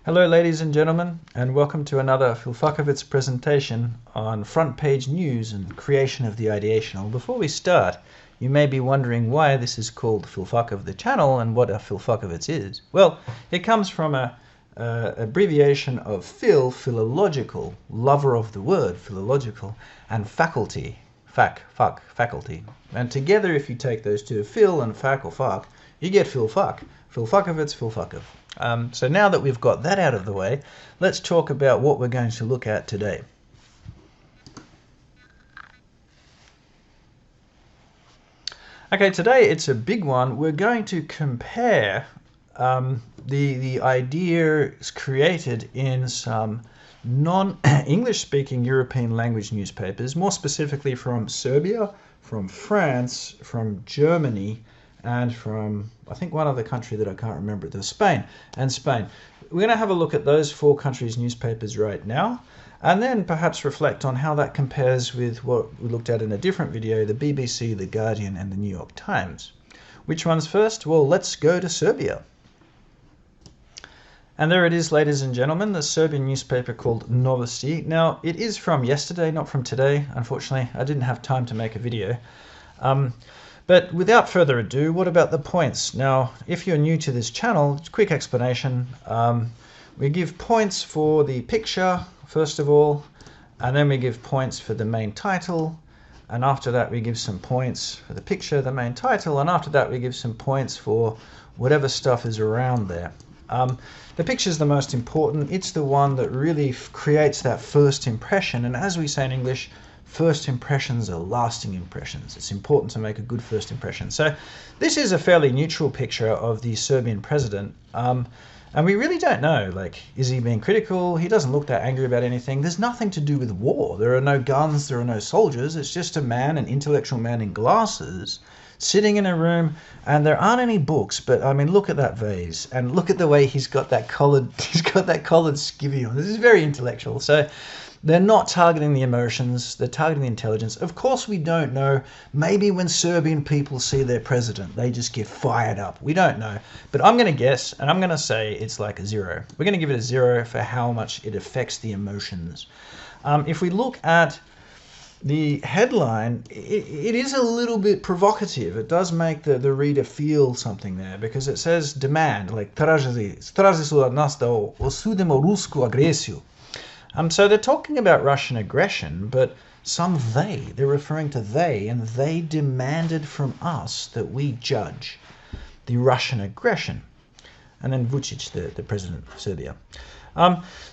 Hello ladies and gentlemen, and welcome to another Filfakovitz presentation on front page news and creation of the ideational. Before we start, you may be wondering why this is called Filfakov the channel and what a Filfakovitz is. Well, it comes from a abbreviation of philological, lover of the word, philological, and faculty, faculty. And together, if you take those two, phil and fac or fac, you get Filfak. Filfakovitz, Filfakov. So now that we've got that out of the way, let's talk about what we're going to look at today. Okay, today it's a big one. We're going to compare the ideas created in some non-English speaking European language newspapers, more specifically from Serbia, from France, from Germany, and from, I think, one other country that I can't remember. There's Spain and Spain. We're going to have a look at those four countries' newspapers right now, and then perhaps reflect on how that compares with what we looked at in a different video, the BBC, the Guardian, and the New York Times. Which one's first? Well, let's go to Serbia. And there it is, ladies and gentlemen, the Serbian newspaper called Novosti. Now, it is from yesterday, not from today. Unfortunately, I didn't have time to make a video. But without further ado, what about the points? Now, if you're new to this channel, quick explanation. We give points for the picture, first of all, and then we give points for the main title. And after that, we give some points for the picture, the main title. And after that, we give some points for whatever stuff is around there. The picture is the most important. It's the one that really creates that first impression. And as we say in English, first impressions are lasting impressions. It's important to make a good first impression. So this is a fairly neutral picture of the Serbian president. And we really don't know, like, is he being critical? He doesn't look that angry about anything. There's nothing to do with war. There are no guns, there are no soldiers. It's just a man, an intellectual man in glasses, sitting in a room, and there aren't any books, but I mean, look at that vase, and look at the way he's got that collared skivvy on. This is very intellectual. So they're not targeting the emotions, they're targeting the intelligence. Of course, we don't know. Maybe when Serbian people see their president, they just get fired up. We don't know. But I'm going to guess, and I'm going to say it's like a 0. We're going to give it a 0 for how much it affects the emotions. If we look at the headline, it is a little bit provocative. It does make the reader feel something there, because it says demand, like traži su od nas da osudimo rusku agresiju. So they're talking about Russian aggression, but they're referring to they, and they demanded from us that we judge the Russian aggression. And then Vučić, the president of Serbia.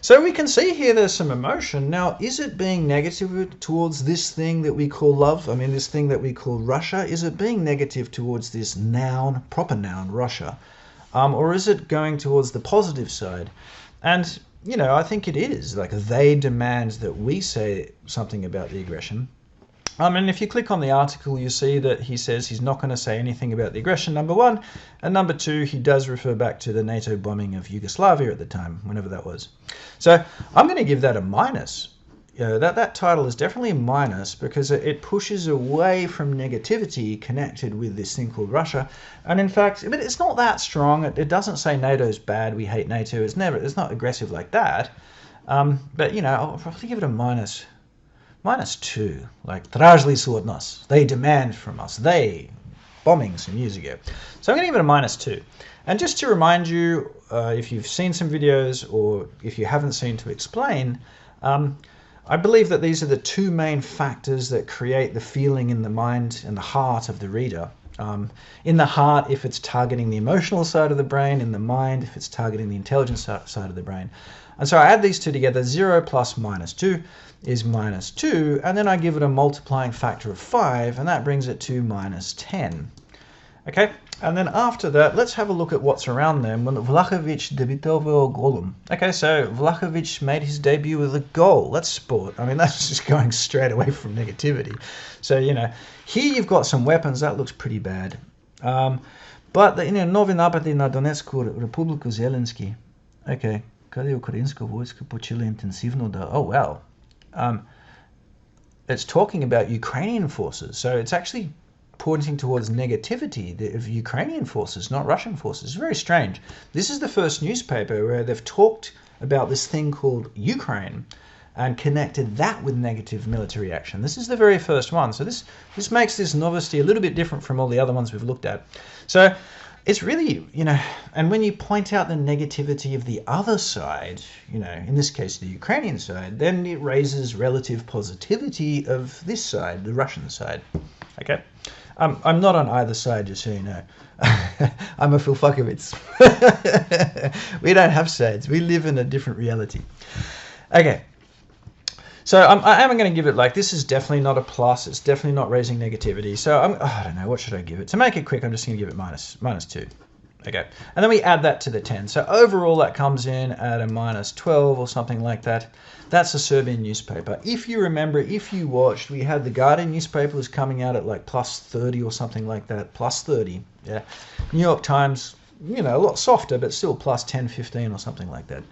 So we can see here there's some emotion. Now, is it being negative towards this thing that we call love? I mean, this thing that we call Russia? Is it being negative towards this noun, proper noun, Russia? Or is it going towards the positive side? And you know, I think it is. Like, they demand that we say something about the aggression. And if you click on the article, you see that he says he's not going to say anything about the aggression, number 1. And number 2, he does refer back to the NATO bombing of Yugoslavia at the time, whenever that was. So I'm going to give that a minus. You know, that title is definitely a minus, because it pushes away from negativity connected with this thing called Russia. And in fact, but it's not that strong. It doesn't say NATO's bad, we hate NATO. It's not aggressive like that. But you know, I'll probably give it a minus 2. Like, tražili su od nas. They demand from us. They, bombing some years ago. So I'm going to give it a minus 2. And just to remind you, if you've seen some videos, or if you haven't seen, to explain, I believe that these are the 2 main factors that create the feeling in the mind and the heart of the reader. In the heart, if it's targeting the emotional side of the brain; in the mind, if it's targeting the intelligence side of the brain. And so I add these two together. 0 plus minus 2 is minus 2, and then I give it a multiplying factor of 5, and that brings it to minus 10. Okay, and then after that, let's have a look at what's around them. When Vlahović debutovao golom. Okay, so Vlahović made his debut with a goal. That's sport. I mean, that's just going straight away from negativity. So, you know, here you've got some weapons. That looks pretty bad. But, you know, novi napadi na Donetsku Republiku Zelenski. Okay, kada je ukrajinska vojska počela intensivno da... Oh, wow. It's talking about Ukrainian forces. So it's actually pointing towards negativity of Ukrainian forces, not Russian forces. It's very strange. This is the first newspaper where they've talked about this thing called Ukraine and connected that with negative military action. This is the very first one. So this makes this Novosti a little bit different from all the other ones we've looked at. So it's really, and when you point out the negativity of the other side, in this case the Ukrainian side, then it raises relative positivity of this side, the Russian side. Okay? I'm not on either side, just so you know. I'm a Filfuckowitz. We don't have sides. We live in a different reality. Okay. So I am going to give it, like, this is definitely not a plus. It's definitely not raising negativity. So I don't know, what should I give it? To make it quick, I'm just going to give it minus 2. Okay. And then we add that to the 10. So overall, that comes in at a minus 12 or something like that. That's a Serbian newspaper. If you remember, if you watched, we had the Guardian newspaper was coming out at like plus 30 or something like that. Plus 30. Yeah. New York Times, a lot softer, but still plus 10, 15 or something like that.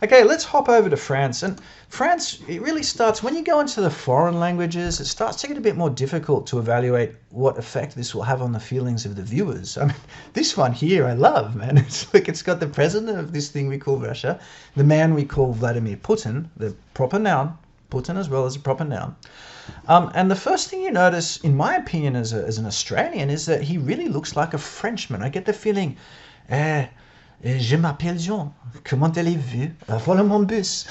Okay, let's hop over to France. And France, it really starts, when you go into the foreign languages, it starts to get a bit more difficult to evaluate what effect this will have on the feelings of the viewers. I mean, this one here I love, man. It's like it's got the president of this thing we call Russia, the man we call Vladimir Putin, the proper noun, Putin as well as a proper noun. And the first thing you notice, in my opinion, as an Australian, is that he really looks like a Frenchman. I get the feeling, je m'appelle Jean. Comment allez-vous? Voilà mon bus.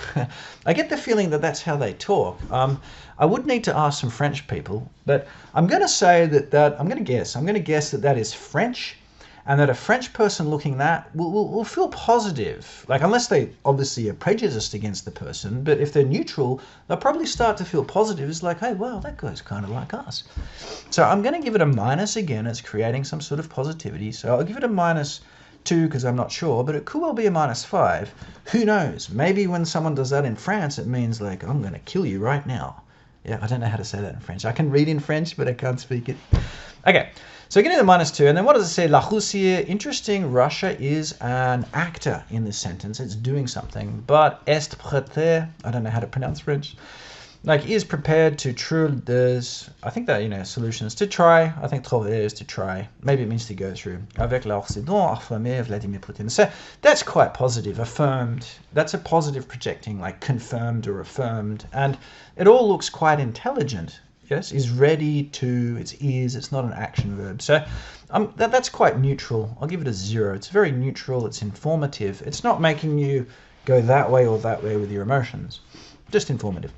I get the feeling that that's how they talk. I would need to ask some French people, but I'm going to say that I'm going to guess that is French, and that a French person looking that will feel positive. Like, unless they obviously are prejudiced against the person, but if they're neutral, they'll probably start to feel positive. It's like, hey, wow, that guy's kind of like us. So I'm going to give it a minus again. It's creating some sort of positivity. So I'll give it a minus 2 because I'm not sure, but it could well be a minus 5. Who knows? Maybe when someone does that in France, it means like, I'm going to kill you right now. Yeah, I don't know how to say that in French. I can read in French, but I can't speak it. Okay, so getting the minus 2, and then what does it say? La Russie, interesting, Russia is an actor in this sentence. It's doing something, but est prêt, I don't know how to pronounce French. Like, is prepared to des, I think that, solutions to try. I think trouver is to try. Maybe it means to go through. Avec l'Occident, affirmé Vladimir Putin. So that's quite positive, affirmed. That's a positive projecting, like confirmed or affirmed. And it all looks quite intelligent. Yes, is ready to, it's not an action verb. So that's quite neutral. I'll give it a 0. It's very neutral. It's informative. It's not making you go that way or that way with your emotions. Just informative.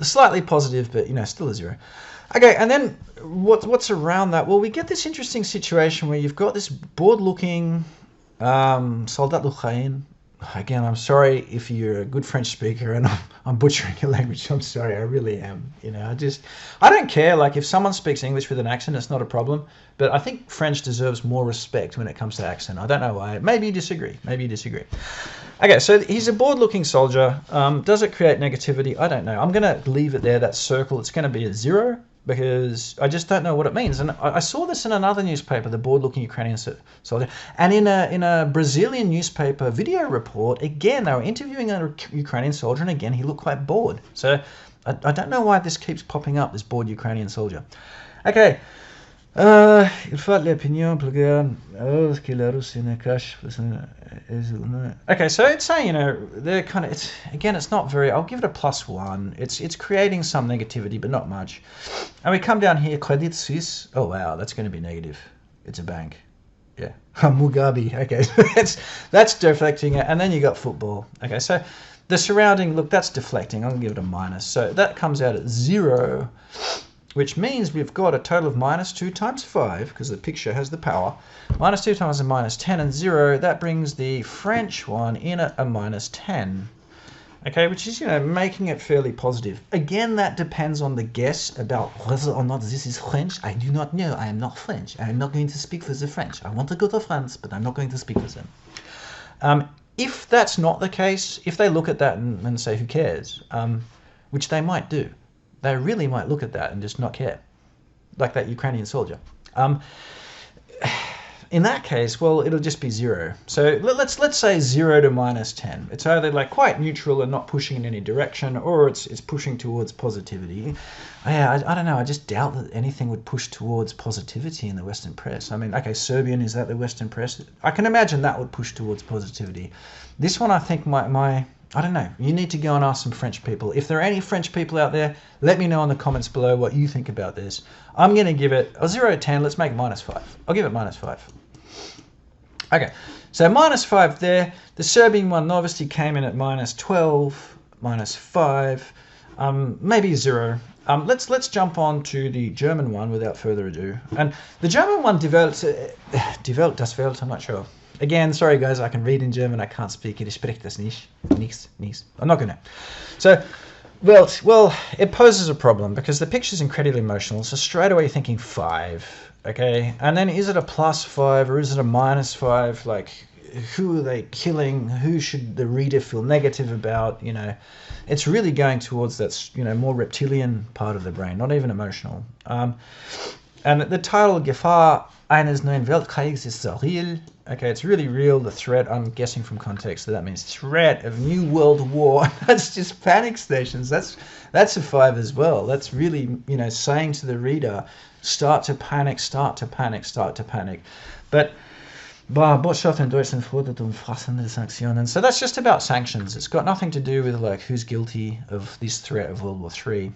Slightly positive, but still a 0. Okay, and then what's around that? Well, we get this interesting situation where you've got this bored-looking Soldat Ukraine. Again, I'm sorry if you're a good French speaker and I'm butchering your language. I'm sorry, I really am. I don't care. Like, if someone speaks English with an accent, it's not a problem. But I think French deserves more respect when it comes to accent. I don't know why. Maybe you disagree. Okay, so he's a bored-looking soldier. Does it create negativity? I don't know. I'm going to leave it there, that circle. It's going to be a 0 because I just don't know what it means. And I saw this in another newspaper, the bored-looking Ukrainian soldier. And in a Brazilian newspaper video report, again, they were interviewing a Ukrainian soldier, and again, he looked quite bored. So I don't know why this keeps popping up, this bored Ukrainian soldier. Okay. Il faut l'opinion ce que la Russie ne cache. Okay, so it's saying, they're kind of, it's not very, I'll give it a +1. It's creating some negativity, but not much. And we come down here, Credit Suisse. Oh, wow, that's going to be negative. It's a bank. Yeah. Mugabe. Okay, that's deflecting it. And then you got football. Okay, so the surrounding, look, that's deflecting. I'm going to give it a minus. So that comes out at 0. Which means we've got a total of -2 times 5, because the picture has the power. -2 times a -10 and 0. That brings the French one in at a -10. Okay, which is, making it fairly positive. Again, that depends on the guess about whether or not this is French. I do not know. I am not French. I am not going to speak for the French. I want to go to France, but I'm not going to speak for them. If that's not the case, if they look at that and say, who cares, which they might do. They really might look at that and just not care, like that Ukrainian soldier. in that case, well, it'll just be 0. So let's say 0 to -10. It's either like quite neutral and not pushing in any direction, or it's pushing towards positivity. Yeah, I don't know. I just doubt that anything would push towards positivity in the Western press. I mean, okay, Serbian, is that the Western press? I can imagine that would push towards positivity. This one, I think I don't know. You need to go and ask some French people. If there are any French people out there, let me know in the comments below what you think about this. I'm going to give it a 0 to 10. Let's make -5. I'll give it -5. Okay, so -5 there. The Serbian one, Novosti, came in at -12, -5, maybe 0. Let's jump on to the German one without further ado. And the German one developed das Welt, I'm not sure. Again, sorry guys, I can read in German, I can't speak it. Ich spreche das nicht. Nichts. I'm not gonna. So, Welt, well, it poses a problem because the picture's incredibly emotional. So straight away you're thinking 5, okay? And then is it a +5 or is it a -5? Like, who are they killing? Who should the reader feel negative about? You know, it's really going towards that, you know, more reptilian part of the brain, not even emotional. And the title, Gefahr eines neuen Weltkriegs, is real. Okay, it's really real. The threat, I'm guessing from context, that means threat of new world war. That's just panic stations. That's a 5 as well. That's really, you know, saying to the reader, start to panic, start to panic, start to panic. But Botschaft in Deutschland fordert umfassende Sanktionen. So that's just about sanctions. It's got nothing to do with like who's guilty of this threat of World War III.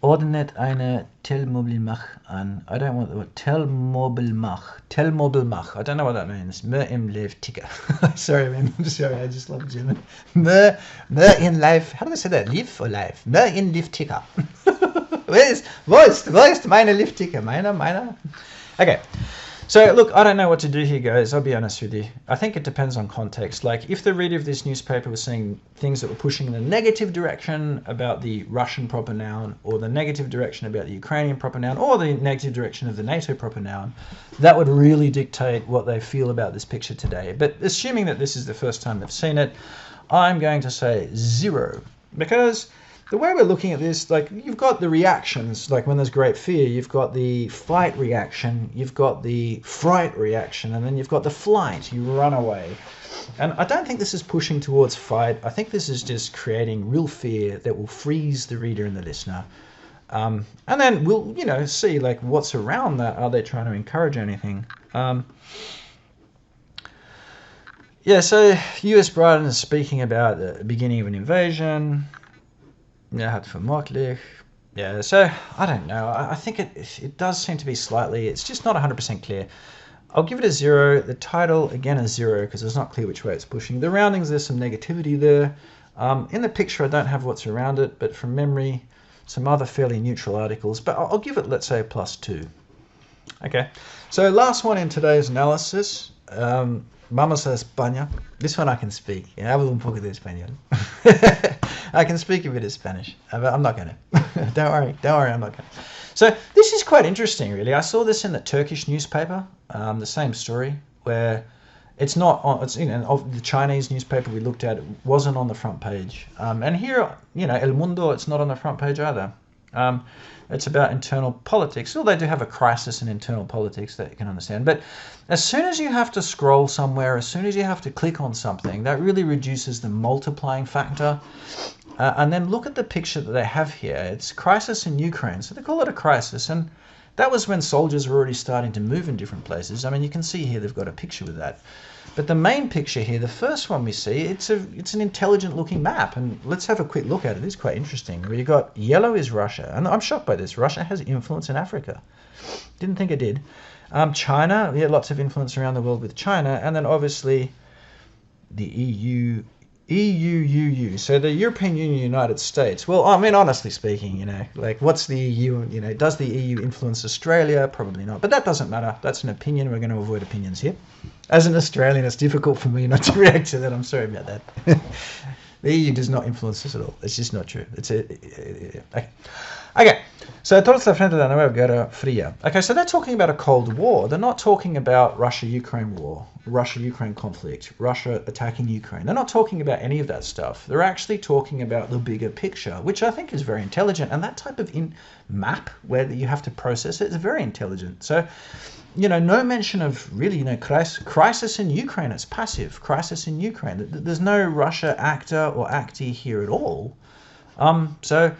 Ordnet eine Telmobilmach an. I don't want the word Telmobilmach. Telmobilmach. I don't know what that means. Mer im Live Ticker. Sorry, man. I'm sorry. I just love German. Mer in Live. How do I say that? Live or Live? Mer in Live Ticker. Wo ist meine Live Ticker? Meiner. Okay. So, look, I don't know what to do here, guys. I'll be honest with you. I think it depends on context. Like, if the reader of this newspaper was saying things that were pushing in the negative direction about the Russian proper noun, or the negative direction about the Ukrainian proper noun, or the negative direction of the NATO proper noun, that would really dictate what they feel about this picture today. But assuming that this is the first time they've seen it, I'm going to say 0. Because the way we're looking at this, like, you've got the reactions, like when there's great fear, you've got the fight reaction, you've got the fright reaction, and then you've got the flight, you run away. And I don't think this is pushing towards fight. I think this is just creating real fear that will freeze the reader and the listener. And then we'll, you know, see like what's around that. Are they trying to encourage anything? Yeah, so US Biden is speaking about the beginning of an invasion. Yeah, vermutlich. Yeah, so I don't know. I think it does seem to be slightly, it's just not 100% clear. I'll give it a 0. The title, again, a 0, because it's not clear which way it's pushing. The roundings, there's some negativity there. In the picture, I don't have what's around it, but from memory, some other fairly neutral articles. But I'll give it, let's say, a +2. Okay, so last one in today's analysis. Vamos a España. This one I can speak. Hablo un poco de español. I can speak a bit of Spanish, but I'm not going to. Don't worry, I'm not going to. So this is quite interesting, really. I saw this in the Turkish newspaper, the same story, where it's not on, it's, you know, of the Chinese newspaper we looked at, it wasn't on the front page. And here, you know, El Mundo, it's not on the front page either. It's about internal politics. Well, they do have a crisis in internal politics that you can understand. But as soon as you have to scroll somewhere, as soon as you have to click on something, that really reduces the multiplying factor. And then look at the picture that they have here. It's crisis in Ukraine. So they call it a crisis. And that was when soldiers were already starting to move in different places. I mean, you can see here they've got a picture with that. But the main picture here, the first one we see, it's an intelligent looking map. And let's have a quick look at it. It's quite interesting. Where you got yellow is Russia. And I'm shocked by this. Russia has influence in Africa. Didn't think it did. China, we had lots of influence around the world with China. And then obviously the EU. So the European Union, United States. Well, I mean, honestly speaking, you know, like what's the EU, you know, does the EU influence Australia? Probably not, but that doesn't matter. That's an opinion. We're going to avoid opinions here. As an Australian, it's difficult for me not to react to that. I'm sorry about that. The EU does not influence us at all. It's just not true. Okay. So todos sta frente alla nuova guerra fria. Okay, so they're talking about a Cold War. They're not talking about Russia-Ukraine war, Russia-Ukraine conflict, Russia attacking Ukraine. They're not talking about any of that stuff. They're actually talking about the bigger picture, which I think is very intelligent. And that type of map where you have to process it is very intelligent. So, no mention of really, crisis in Ukraine. It's passive. Crisis in Ukraine. There's no Russia actor or actee here at all. So,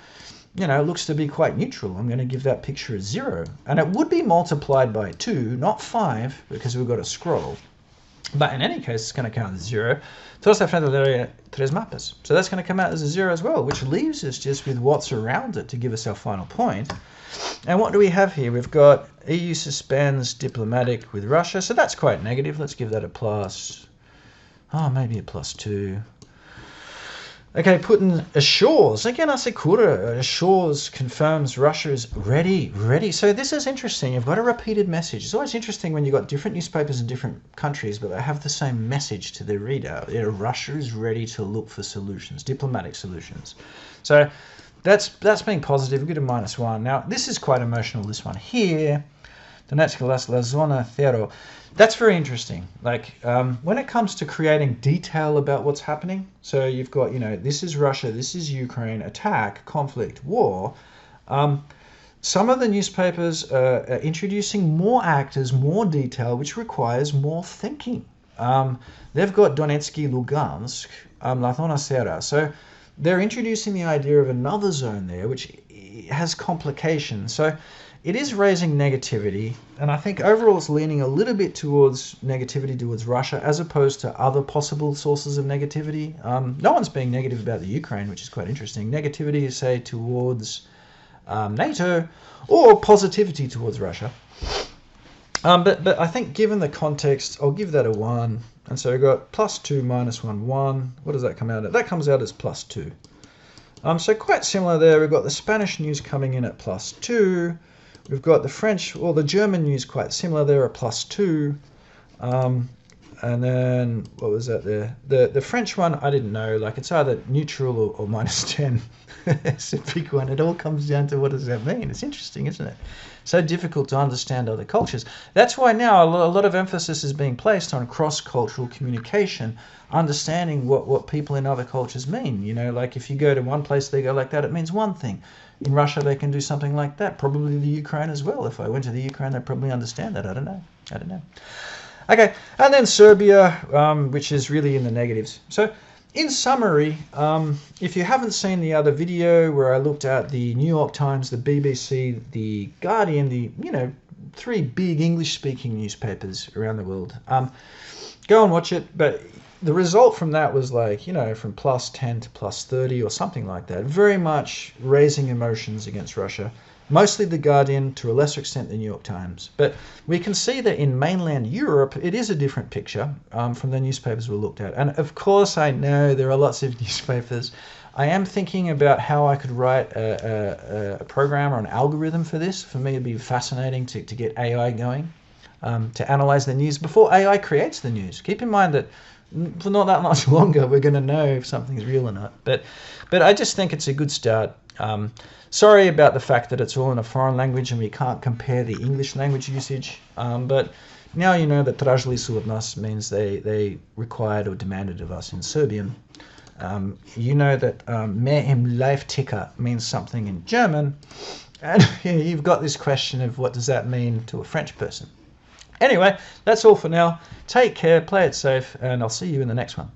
it looks to be quite neutral. I'm going to give that picture a 0. And it would be multiplied by 2, not 5, because we've got to scroll. But in any case, it's going to count as 0. Todos sta frente a tres mapas. So that's going to come out as a 0 as well, which leaves us just with what's around it to give us our final point. And what do we have here? We've got EU suspends diplomatic with Russia. So that's quite negative. Let's give that a plus. Maybe a +2. Okay, Putin assures, again, assicura, assures, confirms Russia is ready. So this is interesting. You've got a repeated message. It's always interesting when you've got different newspapers in different countries, but they have the same message to their reader. Russia is ready to look for solutions, diplomatic solutions. So that's being positive. We get a -1. Now, this is quite emotional, this one here. Donetsk la zona cero. That's very interesting. When it comes to creating detail about what's happening, so you've got, this is Russia, this is Ukraine, attack, conflict, war. Some of the newspapers are introducing more actors, more detail, which requires more thinking. They've got Donetsk, Lugansk, la zona cero. So they're introducing the idea of another zone there, which has complications. So it is raising negativity, and I think overall it's leaning a little bit towards negativity towards Russia as opposed to other possible sources of negativity. No one's being negative about the Ukraine, which is quite interesting. Negativity is, say, towards NATO, or positivity towards Russia. But I think given the context, I'll give that a 1. And so we've got +2 -1, 1. What does that come out at? That comes out as +2. So quite similar there. We've got the Spanish news coming in at +2. We've got the French, or the German news quite similar there at +2. And then, what was that there? The French one, I didn't know. It's either neutral or -10. It's a big one. It all comes down to what does that mean. It's interesting, isn't it? So difficult to understand other cultures. That's why now a lot of emphasis is being placed on cross-cultural communication, understanding what people in other cultures mean. If you go to one place, they go like that, it means one thing. In Russia, they can do something like that. Probably the Ukraine as well. If I went to the Ukraine, they'd probably understand that. I don't know. Okay, and then Serbia, which is really in the negatives. So in summary, if you haven't seen the other video where I looked at the New York Times, the BBC, the Guardian, the 3 big English-speaking newspapers around the world, go and watch it. But the result from that was from +10 to +30 or something like that. Very much raising emotions against Russia. Mostly the Guardian, to a lesser extent the New York Times. But we can see that in mainland Europe, it is a different picture from the newspapers we looked at. And of course, I know there are lots of newspapers. I am thinking about how I could write a program or an algorithm for this. For me, it'd be fascinating to get AI going, to analyze the news before AI creates the news. Keep in mind that for not that much longer, we're going to know if something's real or not. But I just think it's a good start. Sorry about the fact that it's all in a foreign language and we can't compare the English language usage. But now you know that tražili su od nas means they required or demanded of us in Serbian. You know that mehr im Live-Ticker means something in German. And you've got this question of what does that mean to a French person. Anyway, that's all for now. Take care, play it safe, and I'll see you in the next one.